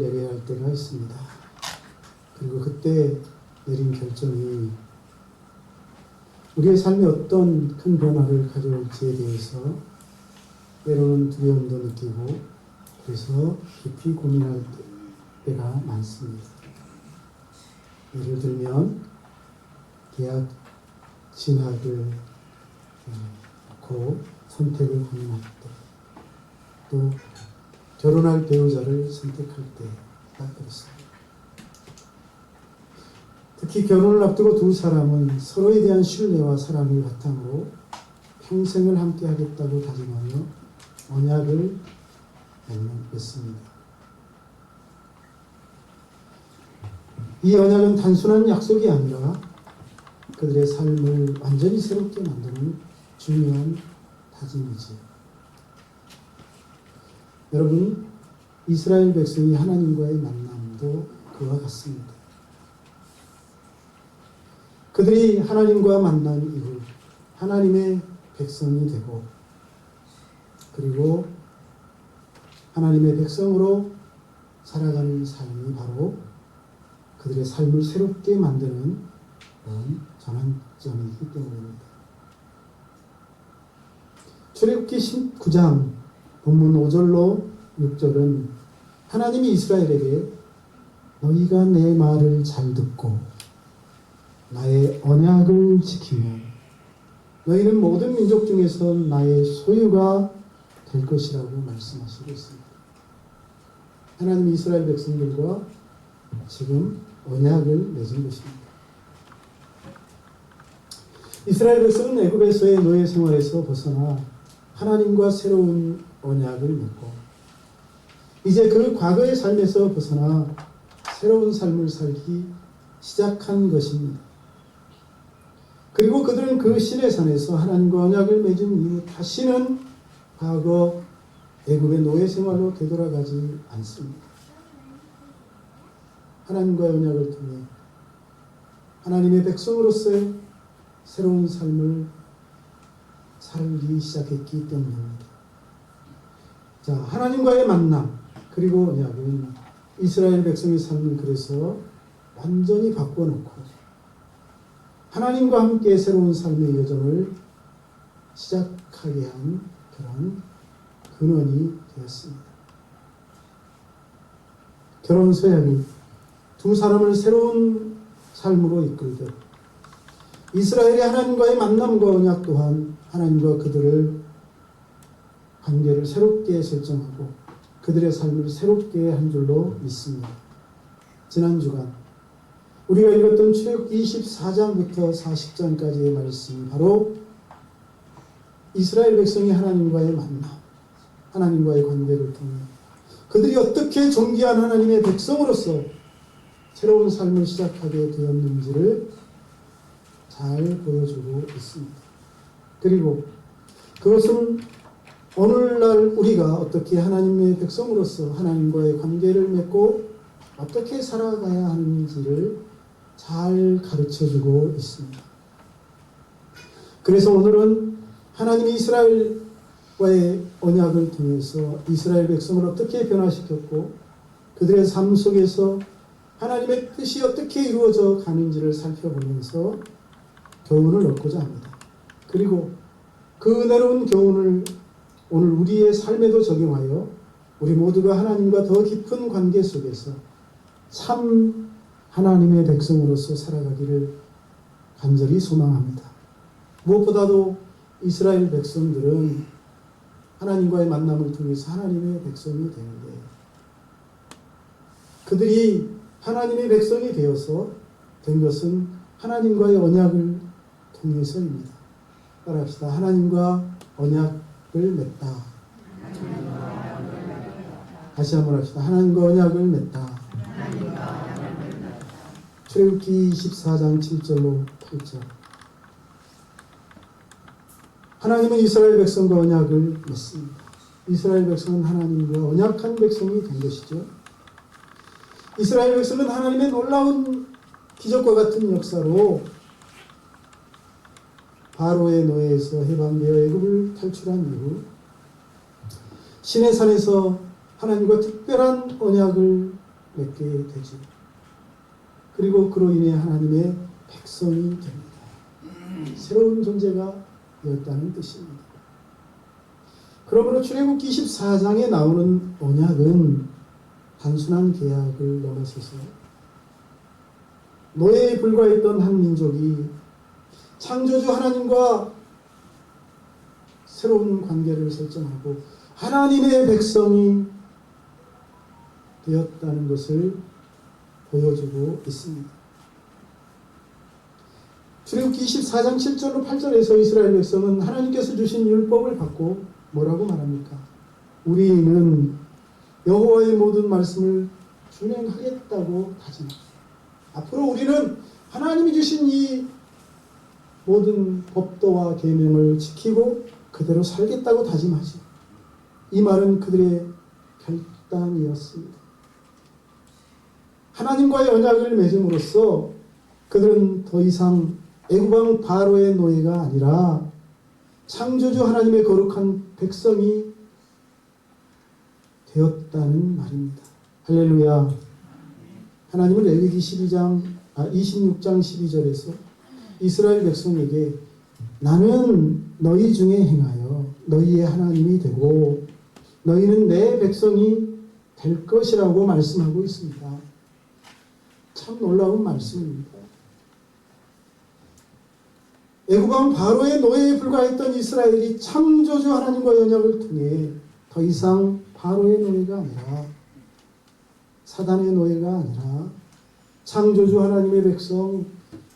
내려야 할 때가 있습니다. 그리고 그때 내린 결정이 우리의 삶에 어떤 큰 변화를 가져올지에 대해서 때로는 두려움도 느끼고 그래서 깊이 고민할 때가 많습니다. 예를 들면 대학 진학을 놓고 선택을 고민할 때, 또 결혼할 배우자를 선택할 때가 그렇습니다. 특히 결혼을 앞두고 두 사람은 서로에 대한 신뢰와 사랑을 바탕으로 평생을 함께 하겠다고 다짐하며 언약을 맺습니다. 이 언약은 단순한 약속이 아니라 그들의 삶을 완전히 새롭게 만드는 중요한 다짐이지요. 여러분, 이스라엘 백성이 하나님과의 만남도 그와 같습니다. 그들이 하나님과 만난 이후 하나님의 백성이 되고 그리고 하나님의 백성으로 살아가는 삶이 바로 그들의 삶을 새롭게 만드는 그런 전환점이기 때문입니다. 출애굽기 19장 본문 5절로 6절은 하나님이 이스라엘에게 너희가 내 말을 잘 듣고 나의 언약을 지키면 너희는 모든 민족 중에서 나의 소유가 될 것이라고 말씀하시고 있습니다. 하나님이 이스라엘 백성들과 지금 언약을 맺은 것입니다. 이스라엘 백성은 애굽에서의 노예 생활에서 벗어나 하나님과 새로운 언약을 맺고 이제 그 과거의 삶에서 벗어나 새로운 삶을 살기 시작한 것입니다. 그리고 그들은 그 시내산에서 하나님과 언약을 맺은 이후 다시는 과거 애굽의 노예 생활로 되돌아가지 않습니다. 하나님과의 언약을 통해 하나님의 백성으로서의 새로운 삶을 살기 시작했기 때문입니다. 자, 하나님과의 만남 그리고 언약은 이스라엘 백성의 삶을 그래서 완전히 바꿔놓고 하나님과 함께 새로운 삶의 여정을 시작하게 한 그런 근원이 되었습니다. 결혼 서약이 두 사람을 새로운 삶으로 이끌듯 이스라엘의 하나님과의 만남과 언약 또한 하나님과 그들을 관계를 새롭게 설정하고 그들의 삶을 새롭게 한 줄로 믿습니다. 지난 주간 우리가 읽었던 출애굽기 24장부터 40장까지의 말씀이 바로 이스라엘 백성이 하나님과의 만남, 하나님과의 관계를 통해 그들이 어떻게 존귀한 하나님의 백성으로서 새로운 삶을 시작하게 되었는지를 잘 보여주고 있습니다. 그리고 그것은 오늘날 우리가 어떻게 하나님의 백성으로서 하나님과의 관계를 맺고 어떻게 살아가야 하는지를 잘 가르쳐주고 있습니다. 그래서 오늘은 하나님이 이스라엘과의 언약을 통해서 이스라엘 백성을 어떻게 변화시켰고 그들의 삶 속에서 하나님의 뜻이 어떻게 이루어져 가는지를 살펴보면서 교훈을 얻고자 합니다. 그리고 그 은혜로운 교훈을 오늘 우리의 삶에도 적용하여 우리 모두가 하나님과 더 깊은 관계 속에서 참 하나님의 백성으로서 살아가기를 간절히 소망합니다. 무엇보다도 이스라엘 백성들은 하나님과의 만남을 통해서 하나님의 백성이 되는데 그들이 하나님의 백성이 되어서 된 것은 하나님과의 언약을 통해서입니다. 따라합시다. 하나님과 언약을 맺다. 다시 한번 합시다. 하나님과 언약을 맺다. 출애굽기 24장 7절로 8절. 하나님은 이스라엘 백성과 언약을 맺습니다. 이스라엘 백성은 하나님과 언약한 백성이 된 것이죠. 이스라엘 백성은 하나님의 놀라운 기적과 같은 역사로 바로의 노예에서 해방되어 애굽을 탈출한 이후 시내산에서 하나님과 특별한 언약을 맺게 되죠. 그리고 그로 인해 하나님의 백성이 됩니다. 새로운 존재가 되었다는 뜻입니다. 그러므로 출애굽기 24장에 나오는 언약은 단순한 계약을 넘어서서 노예에 불과했던 한 민족이 창조주 하나님과 새로운 관계를 설정하고 하나님의 백성이 되었다는 것을 보여주고 있습니다. 출애굽기 24장 7절로 8절에서 이스라엘 백성은 하나님께서 주신 율법을 받고 뭐라고 말합니까? 우리는 여호와의 모든 말씀을 준행하겠다고 다짐합니다. 앞으로 우리는 하나님이 주신 이 모든 법도와 계명을 지키고 그대로 살겠다고 다짐하지. 이 말은 그들의 결단이었습니다. 하나님과의 언약을 맺음으로써 그들은 더 이상 애굽왕 바로의 노예가 아니라 창조주 하나님의 거룩한 백성이 되었다는 말입니다. 할렐루야. 하나님은 레위기 26장 12절에서 이스라엘 백성에게 나는 너희 중에 행하여 너희의 하나님이 되고 너희는 내 백성이 될 것이라고 말씀하고 있습니다. 참 놀라운 말씀입니다. 애굽왕 바로의 노예에 불과했던 이스라엘이 창조주 하나님과의 언약을 통해 더 이상 바로의 노예가 아니라 사단의 노예가 아니라 창조주 하나님의 백성,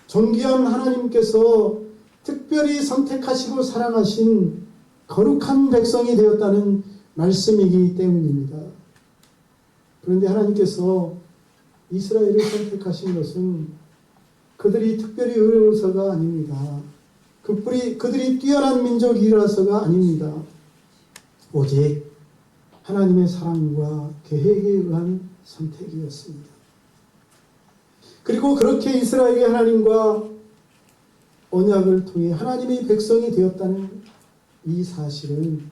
존귀한 하나님께서 특별히 선택하시고 사랑하신 거룩한 백성이 되었다는 말씀이기 때문입니다. 그런데 하나님께서 이스라엘을 선택하신 것은 그들이 특별히 의로워서가 아닙니다. 그들이 뛰어난 민족이라서가 아닙니다. 오직 하나님의 사랑과 계획에 의한 선택이었습니다. 그리고 그렇게 이스라엘이 하나님과 언약을 통해 하나님의 백성이 되었다는 이 사실은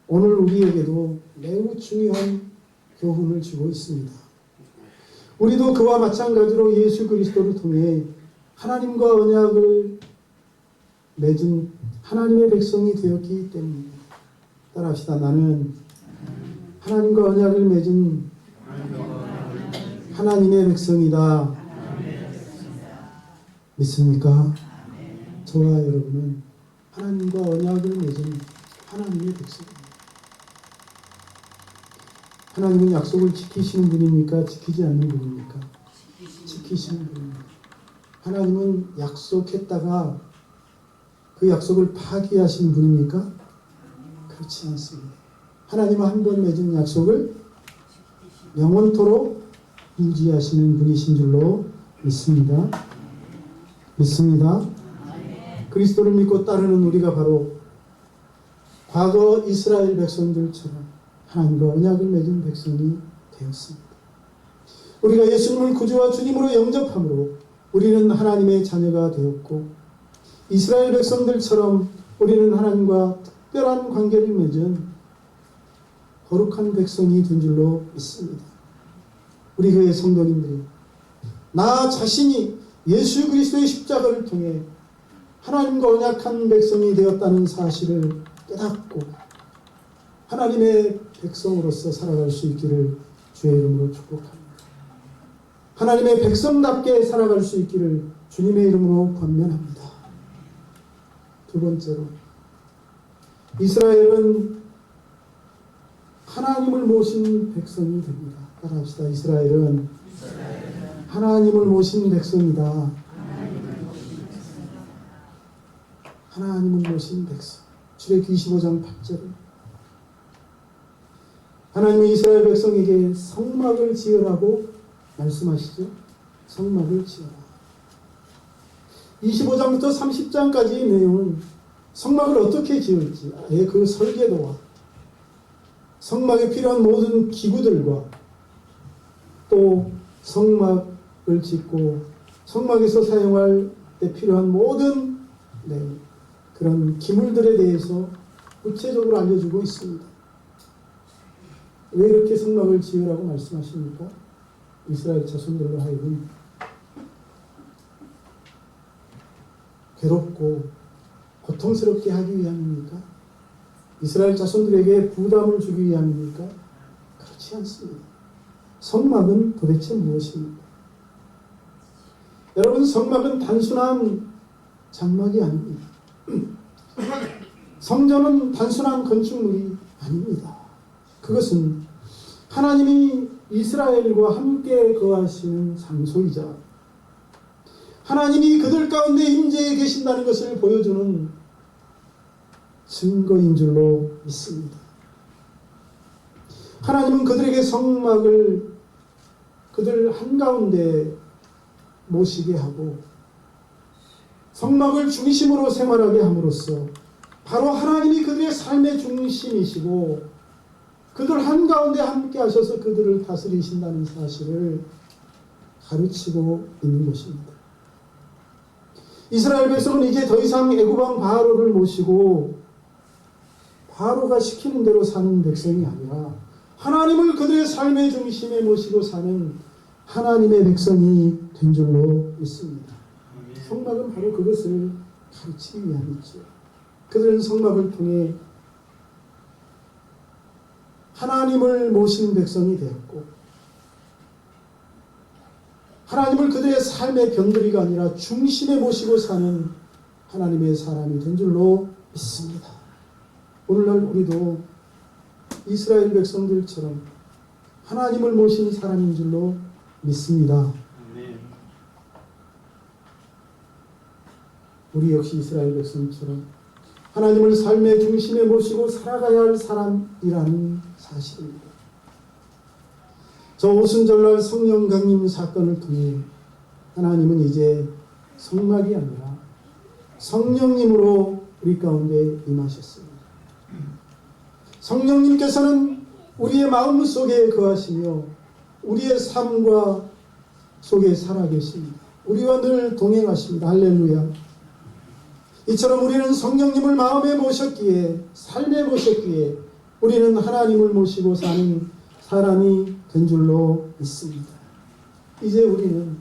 오늘 우리에게도 매우 중요한 교훈을 주고 있습니다. 우리도 그와 마찬가지로 예수 그리스도를 통해 하나님과 언약을 맺은 하나님의 백성이 되었기 때문입니다. 따라합시다. 나는 하나님과 언약을 맺은 하나님의 백성이다. 믿습니까? 저와 여러분은 하나님과 언약을 맺은 하나님의 백성입니다. 하나님은 약속을 지키시는 분입니까? 지키지 않는 분입니까? 지키시는 분입니다. 하나님은 약속했다가 그 약속을 파기하시는 분입니까? 그렇지 않습니다. 하나님은 한 번 맺은 약속을 영원토록 유지하시는 분이신 줄로 믿습니다. 믿습니다. 그리스도를 믿고 따르는 우리가 바로 과거 이스라엘 백성들처럼 하나님과 언약을 맺은 백성이 되었습니다. 우리가 예수님을 구주와 주님으로 영접함으로 우리는 하나님의 자녀가 되었고 이스라엘 백성들처럼 우리는 하나님과 특별한 관계를 맺은 거룩한 백성이 된 줄로 믿습니다. 우리 교회 성도님들이 나 자신이 예수 그리스도의 십자가를 통해 하나님과 언약한 백성이 되었다는 사실을 깨닫고 하나님의 백성으로서 살아갈 수 있기를 주의 이름으로 축복합니다. 하나님의 백성답게 살아갈 수 있기를 주님의 이름으로 권면합니다. 두 번째로 이스라엘은 하나님을 모신 백성이 됩니다. 따라합시다. 이스라엘은 하나님을 모신 백성이다. 하나님을 모신 백성. 출애굽기 25장 8절. 하나님이 이스라엘 백성에게 성막을 지으라고 말씀하시죠. 성막을 지어라. 25장부터 30장까지의 내용은 성막을 어떻게 지을지, 그 설계도와 성막에 필요한 모든 기구들과 또 성막을 짓고 성막에서 사용할 때 필요한 모든 그런 기물들에 대해서 구체적으로 알려주고 있습니다. 왜 이렇게 성막을 지으라고 말씀하십니까? 이스라엘 자손들로 하여금 괴롭고 고통스럽게 하기 위함입니까? 이스라엘 자손들에게 부담을 주기 위함입니까? 그렇지 않습니다. 성막은 도대체 무엇입니까? 여러분, 성막은 단순한 장막이 아닙니다. 성전은 단순한 건축물이 아닙니다. 그것은 하나님이 이스라엘과 함께 거하시는 장소이자 하나님이 그들 가운데 임재해 계신다는 것을 보여주는 증거인 줄로 믿습니다. 하나님은 그들에게 성막을 그들 한가운데 모시게 하고 성막을 중심으로 생활하게 함으로써 바로 하나님이 그들의 삶의 중심이시고 그들 한가운데 함께 하셔서 그들을 다스리신다는 사실을 가르치고 있는 것입니다. 이스라엘 백성은 이제 더 이상 애굽왕 바로를 모시고 바로가 시키는 대로 사는 백성이 아니라 하나님을 그들의 삶의 중심에 모시고 사는 하나님의 백성이 된 줄로 믿습니다. 성막은 바로 그것을 가르치기 위함이죠. 그들은 성막을 통해 하나님을 모시는 백성이 되었고 하나님을 그들의 삶의 변두리가 아니라 중심에 모시고 사는 하나님의 사람이 된 줄로 믿습니다. 오늘날 우리도 이스라엘 백성들처럼 하나님을 모신 사람인 줄로 믿습니다. 우리 역시 이스라엘 백성처럼 하나님을 삶의 중심에 모시고 살아가야 할 사람이라는 사실입니다. 저 오순절날 성령 강림 사건을 통해 하나님은 이제 성막이 아니라 성령님으로 우리 가운데 임하셨습니다. 성령님께서는 우리의 마음 속에 거하시며 우리의 삶과 속에 살아계십니다. 우리와 늘 동행하십니다. 할렐루야. 이처럼 우리는 성령님을 마음에 모셨기에 삶에 모셨기에 우리는 하나님을 모시고 사는 사람이 된 줄로 믿습니다. 이제 우리는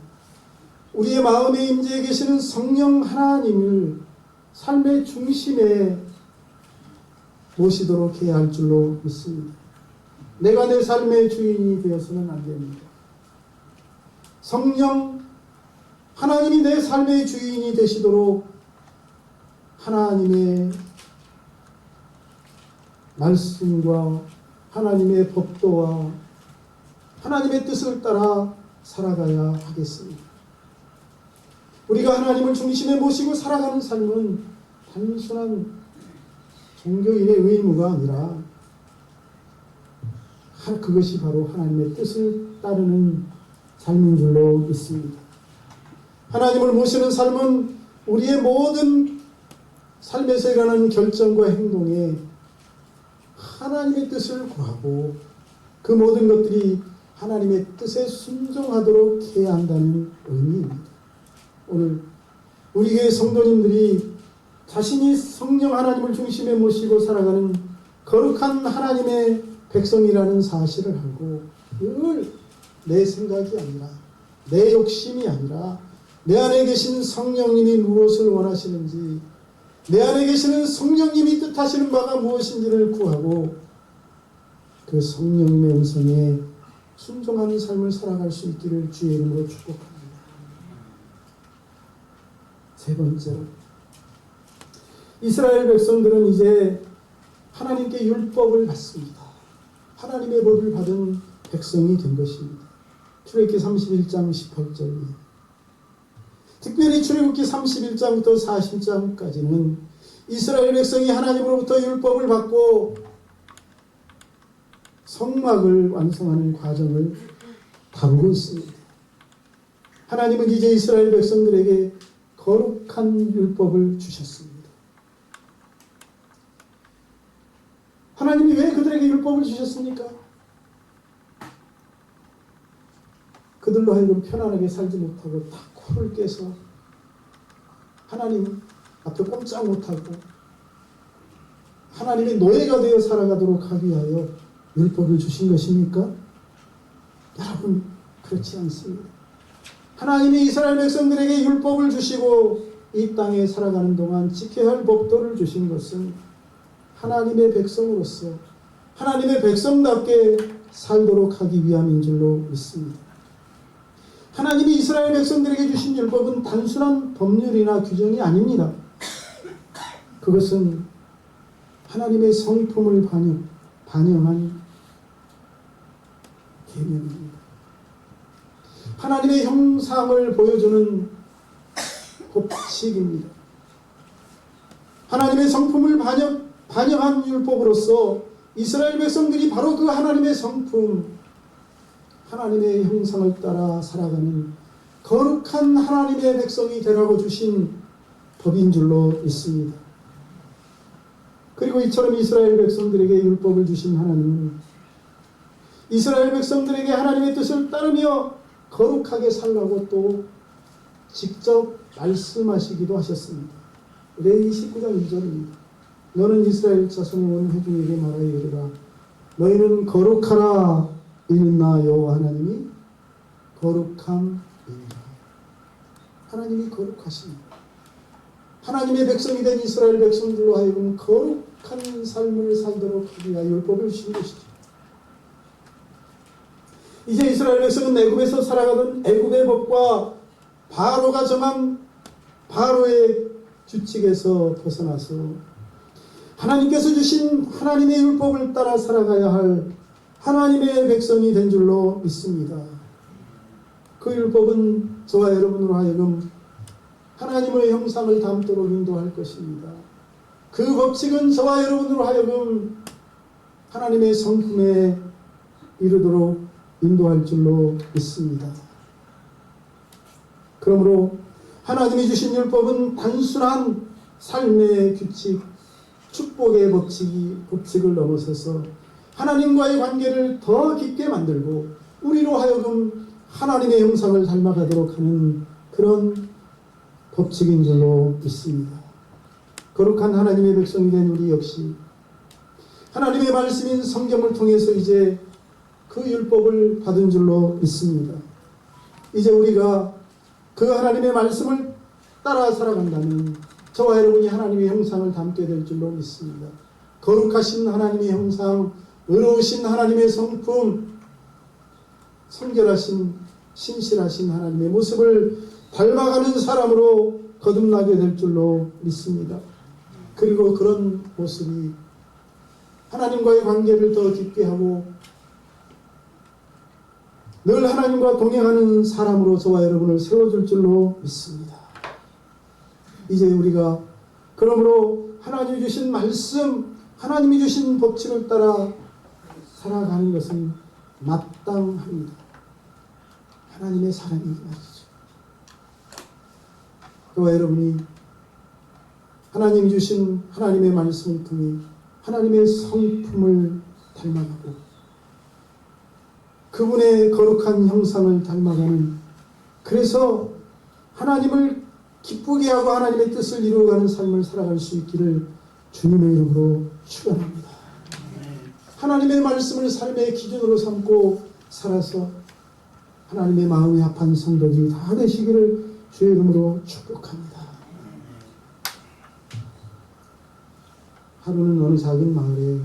우리의 마음에 임재해 계시는 성령 하나님을 삶의 중심에 모시도록 해야 할 줄로 믿습니다. 내가 내 삶의 주인이 되어서는 안 됩니다. 성령 하나님이 내 삶의 주인이 되시도록 하나님의 말씀과 하나님의 법도와 하나님의 뜻을 따라 살아가야 하겠습니다. 우리가 하나님을 중심에 모시고 살아가는 삶은 단순한 종교인의 의무가 아니라 그것이 바로 하나님의 뜻을 따르는 삶인 줄로 믿습니다. 하나님을 모시는 삶은 우리의 모든 삶에서 일어나는 결정과 행동에 하나님의 뜻을 구하고 그 모든 것들이 하나님의 뜻에 순종하도록 해야 한다는 의미입니다. 오늘 우리 교회 성도님들이 자신이 성령 하나님을 중심에 모시고 살아가는 거룩한 하나님의 백성이라는 사실을 알고 늘 내 생각이 아니라 내 욕심이 아니라 내 안에 계신 성령님이 무엇을 원하시는지 내 안에 계시는 성령님이 뜻하시는 바가 무엇인지를 구하고 그 성령님의 음성에 순종하는 삶을 살아갈 수 있기를 주의 이름으로 축복합니다. 세 번째로 이스라엘 백성들은 이제 하나님께 율법을 받습니다. 하나님의 법을 받은 백성이 된 것입니다. 출애굽기 31장 18절입니다. 특별히 출애굽기 31장부터 40장까지는 이스라엘 백성이 하나님으로부터 율법을 받고 성막을 완성하는 과정을 다루고 있습니다. 하나님은 이제 이스라엘 백성들에게 거룩한 율법을 주셨습니다. 하나님이 왜 그들에게 율법을 주셨습니까? 그들로 하여금 편안하게 살지 못하고 다 코를 깨서 하나님 앞에 꼼짝 못하고 하나님의 노예가 되어 살아가도록 하기 위하여 율법을 주신 것입니까? 여러분, 그렇지 않습니다. 하나님이 이스라엘 백성들에게 율법을 주시고 이 땅에 살아가는 동안 지켜야 할 법도를 주신 것은 하나님의 백성으로서 하나님의 백성답게 살도록 하기 위함인 줄로 믿습니다. 하나님이 이스라엘 백성들에게 주신 율법은 단순한 법률이나 규정이 아닙니다. 그것은 하나님의 성품을 반영한 계명입니다. 하나님의 형상을 보여주는 법칙입니다. 하나님의 성품을 반영한 율법으로서 이스라엘 백성들이 바로 그 하나님의 성품, 하나님의 형상을 따라 살아가는 거룩한 하나님의 백성이 되라고 주신 법인 줄로 믿습니다. 그리고 이처럼 이스라엘 백성들에게 율법을 주신 하나님은 이스라엘 백성들에게 하나님의 뜻을 따르며 거룩하게 살라고 또 직접 말씀하시기도 하셨습니다. 레위기 19장 2절입니다. 너는 이스라엘 자손의 온 회중에게 말하여 이르라. 너희는 거룩하라. 이는 나 여호와 하나님이 거룩함이니라. 하나님이 거룩하십니다. 하나님의 백성이 된 이스라엘 백성들로 하여금 거룩한 삶을 살도록 하기 위하여 율법을 주신 것이죠. 이제 이스라엘 백성은 애굽에서 살아가던 애굽의 법과 바로가 정한 바로의 규칙에서 벗어나서 하나님께서 주신 하나님의 율법을 따라 살아가야 할 하나님의 백성이 된 줄로 믿습니다. 그 율법은 저와 여러분으로 하여금 하나님의 형상을 담도록 인도할 것입니다. 그 법칙은 저와 여러분으로 하여금 하나님의 성품에 이르도록 인도할 줄로 믿습니다. 그러므로 하나님이 주신 율법은 단순한 삶의 규칙, 축복의 법칙을 넘어서서 하나님과의 관계를 더 깊게 만들고 우리로 하여금 하나님의 형상을 닮아가도록 하는 그런 법칙인 줄로 믿습니다. 거룩한 하나님의 백성이 된 우리 역시 하나님의 말씀인 성경을 통해서 이제 그 율법을 받은 줄로 믿습니다. 이제 우리가 그 하나님의 말씀을 따라 살아간다면 저와 여러분이 하나님의 형상을 담게 될 줄로 믿습니다. 거룩하신 하나님의 형상, 의로우신 하나님의 성품, 성결하신 신실하신 하나님의 모습을 닮아가는 사람으로 거듭나게 될 줄로 믿습니다. 그리고 그런 모습이 하나님과의 관계를 더 깊게 하고 늘 하나님과 동행하는 사람으로 저와 여러분을 세워줄 줄로 믿습니다. 이제 우리가 그러므로 하나님이 주신 말씀, 하나님이 주신 법칙을 따라 살아가는 것은 마땅합니다. 하나님의 사랑이기 말이죠. 저와 여러분이 하나님이 주신 하나님의 말씀을 통해 하나님의 성품을 닮아가고 그분의 거룩한 형상을 닮아가는, 그래서 하나님을 기쁘게 하고 하나님의 뜻을 이루어가는 삶을 살아갈 수 있기를 주님의 이름으로 축원합니다. 하나님의 말씀을 삶의 기준으로 삼고 살아서 하나님의 마음에 합한 성도들이 다 되시기를 주의 이름으로 축복합니다. 하루는 어느 작은 마을에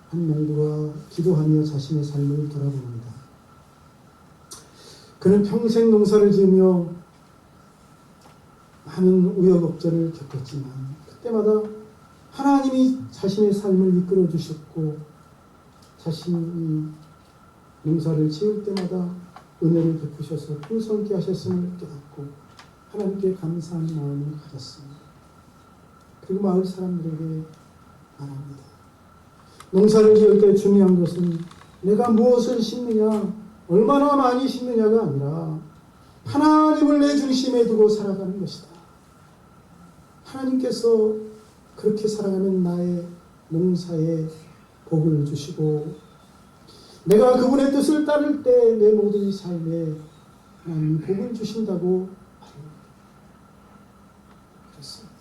한 농부가 기도하며 자신의 삶을 돌아봅니다. 그는 평생 농사를 지으며 많은 우여곡절을 겪었지만 그때마다 하나님이 자신의 삶을 이끌어 주셨고 자신이 농사를 지을 때마다 은혜를 베푸셔서 풍성케 하셨음을 깨닫고 하나님께 감사하는 마음을 가졌습니다. 그리고 마을 사람들에게 말합니다. 농사를 지을 때 중요한 것은 내가 무엇을 심느냐, 얼마나 많이 심느냐가 아니라 하나님을 내 중심에 두고 살아가는 것이다. 하나님께서 그렇게 살아가는 나의 농사에 복을 주시고 내가 그분의 뜻을 따를 때 내 모든 삶에 하나님이 복을 주신다고 말합니다. 그렇습니다.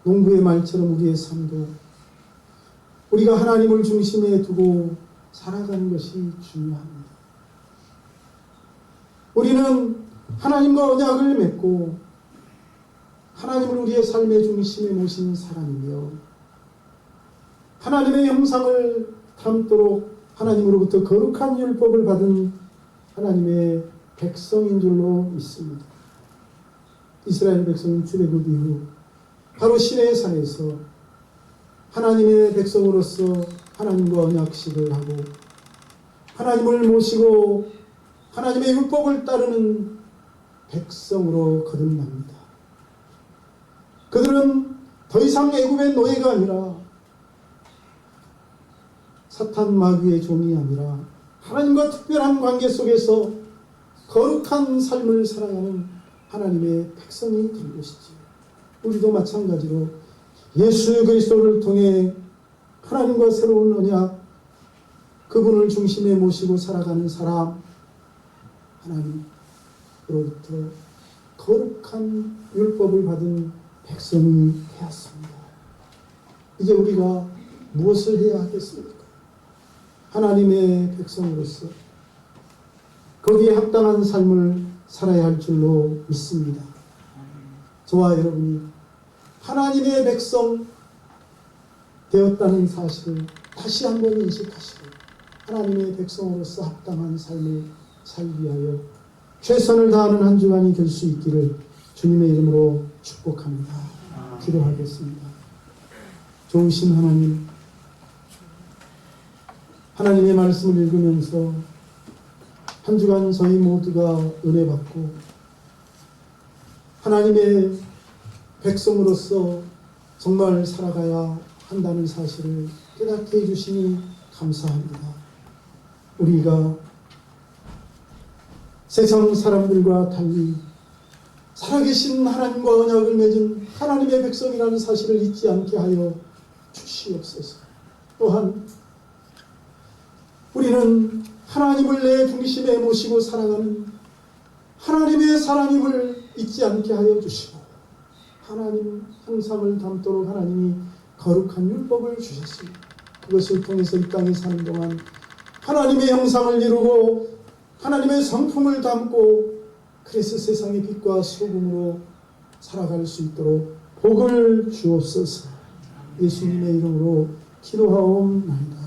농부의 말처럼 우리의 삶도 우리가 하나님을 중심에 두고 살아가는 것이 중요합니다. 우리는 하나님과 언약을 맺고 하나님을 우리의 삶의 중심에 모신 사람이며 하나님의 형상을 담도록 하나님으로부터 거룩한 율법을 받은 하나님의 백성인 줄로 믿습니다. 이스라엘 백성은 출애굽 이후 바로 시내산에서 하나님의 백성으로서 하나님과 언약식을 하고 하나님을 모시고 하나님의 율법을 따르는 백성으로 거듭납니다. 그들은 더 이상 애굽의 노예가 아니라 사탄 마귀의 종이 아니라 하나님과 특별한 관계 속에서 거룩한 삶을 살아가는 하나님의 백성이 된 것이지. 우리도 마찬가지로 예수 그리스도를 통해 하나님과 새로운 언약, 그분을 중심에 모시고 살아가는 사람, 하나님으로부터 거룩한 율법을 받은 백성이 되었습니다. 이제 우리가 무엇을 해야 하겠습니까? 하나님의 백성으로서 거기에 합당한 삶을 살아야 할 줄로 믿습니다. 저와 여러분이 하나님의 백성 되었다는 사실을 다시 한번 인식하시고 하나님의 백성으로서 합당한 삶을 살기 위하여 최선을 다하는 한 주간이 될 수 있기를 주님의 이름으로 축복합니다. 기도하겠습니다. 좋으신 하나님, 하나님의 말씀을 읽으면서 한 주간 저희 모두가 은혜 받고 하나님의 백성으로서 정말 살아가야 한다는 사실을 깨닫게 해주시니 감사합니다. 우리가 세상 사람들과 달리 살아계신 하나님과 언약을 맺은 하나님의 백성이라는 사실을 잊지 않게 하여 주시옵소서. 또한 우리는 하나님을 내 중심에 모시고 살아가는 하나님의 사람임을 잊지 않게 하여 주시고 하나님 형상을 담도록 하나님이 거룩한 율법을 주셨습니다. 그것을 통해서 이 땅에 사는 동안 하나님의 형상을 이루고 하나님의 성품을 담고 그래서 세상의 빛과 소금으로 살아갈 수 있도록 복을 주옵소서. 예수님의 이름으로 기도하옵나이다.